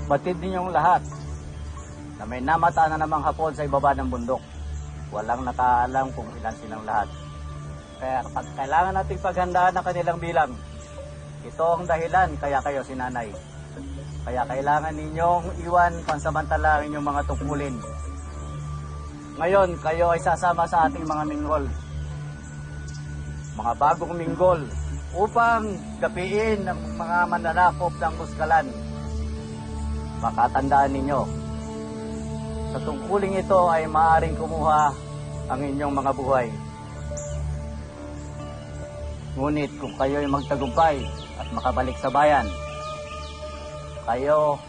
Batid ninyong lahat na may namata na namang hapon sa ibaba ng bundok. Walang nakaalam kung ilan silang lahat. Kaya kapag kailangan nating paghandaan ang kanilang bilang, ito ang dahilan kaya kayo sinanay. Kaya kailangan ninyong iwan pansamantala ang inyong mga tungkulin. Ngayon, kayo ay sasama sa ating mga minggol. Mga bagong minggol upang gapiin ang mga mananakop ng Buskalan. Makatandaan ninyo, sa tungkuling ito ay maaaring kumuha ang inyong mga buhay. Ngunit kung kayo ay magtagumpay at makabalik sa bayan, kayo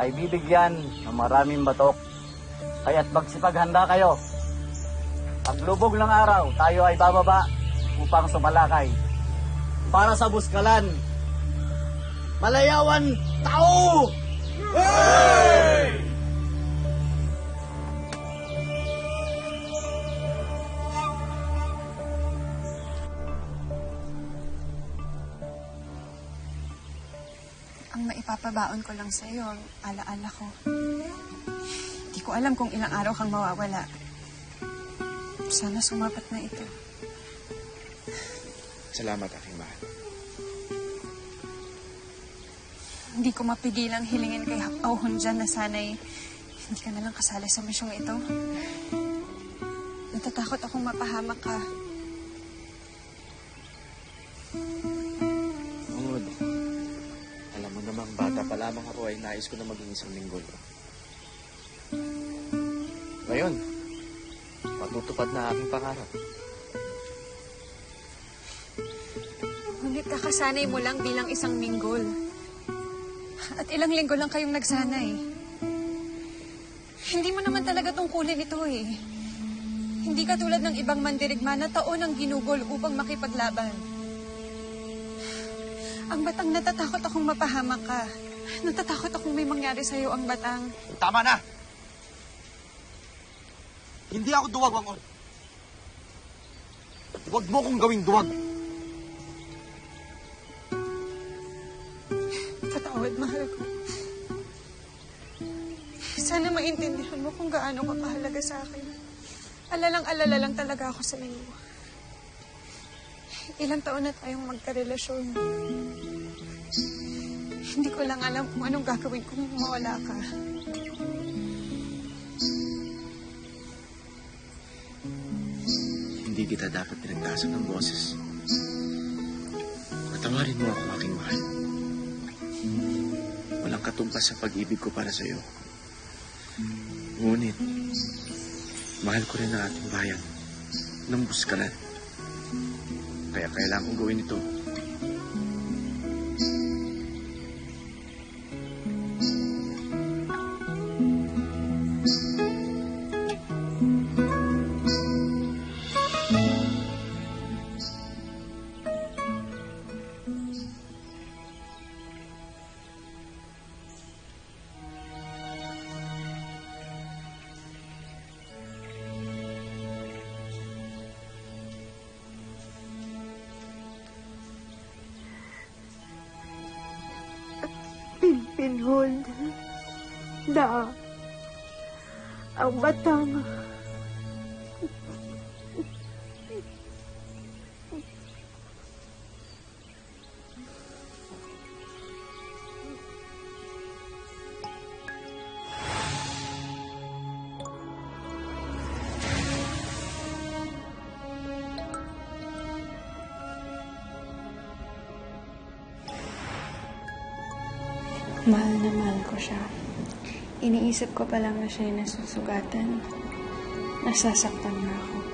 ay bibigyan ng maraming batok. Kaya't magsipaghanda kayo. Paglubog ng araw, tayo ay bababa upang sumalakay para sa Buskalan. Malayawan tao! Hey! Ang maipapabaon ko lang sa'yo, ang alaala ko. Hindi ko alam kung ilang araw kang mawawala. Sana sumapat na ito. Salamat, aking mahal. Hindi ko mapigilang hilingin kay Hapauhon dyan na sana'y hindi ka nalang kasali sa misyong ito. Natatakot akong mapahamak ka. Ungod, alam mo namang bata pa lamang ako ay nais ko na maging isang minggol. Ngayon, matutupad na aking pangarap. Ngunit kakasanay mo lang bilang isang minggol. At ilang linggo lang kayong nagsanay. Hindi mo naman talaga tungkulin ito eh. Hindi ka tulad ng ibang mandirigma na taon ang ginugol upang makipaglaban. Ang Batang, natatakot akong mapahamak ka. Natatakot akong may mangyari sa'yo, ang Batang. Tama na! Hindi ako duwag, Wangol. Huwag mo kong gawing duwag. Patawad, mahal ko. Sana maintindihan mo kung gaano ka kahalaga sa akin. Alalang-alala lang talaga ako sa iyo. Ilang taon na tayong magkarelasyon. Hindi ko lang alam kung anong gagawin kung mawala ka. Hindi kita dapat pinagtasan ng boses. Patawarin mo ako, aking mahal. Walang katumpas sa pag-ibig ko para sa iyo. Ngunit, mahal ko rin ang ating bayan ng Buskalan. Kaya kailangan kong gawin ito. Pinhold na ang Batang. Mahal na mahal ko siya. Iniisip ko pa lang na siya ay nasusugatan. Nasasaktan na ako.